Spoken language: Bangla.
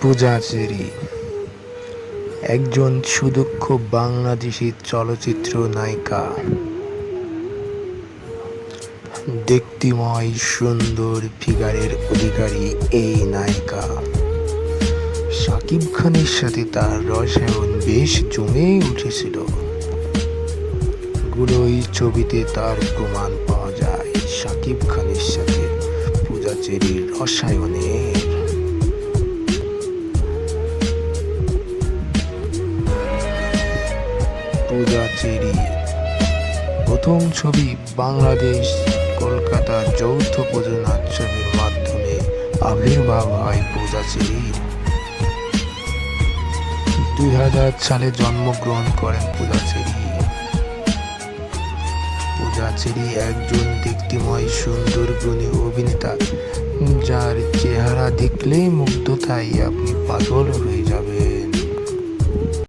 পূজা চেরি একজন সুদক্ষ বাংলাদেশী চলচ্চিত্র নায়িকা। দেক্তিময় সুন্দর ফিগারের অধিকারী এই নায়িকা শাকিব খানের সাথে তার রসায়ন বেশ জমে উঠেছিল। গুলোই ছবিতে তার প্রমাণ পাওয়া যায় শাকিব খানের সাথে পূজা চেরির রসায়নের। পূজা চেরি প্রথম ছবি বাংলাদেশ কলকাতা যৌথ প্রযোজনার মাধ্যমে আবির্ভাব হয় পূজা চেরির। 2000 সালে জন্মগ্রহণ করেন পূজা চেরি। পূজা চেরি একজন দেক্তিময় সুন্দর গুণী অভিনেতা, যার চেহারা দেখলেই মুগ্ধতায় আপনি পাগল হয়ে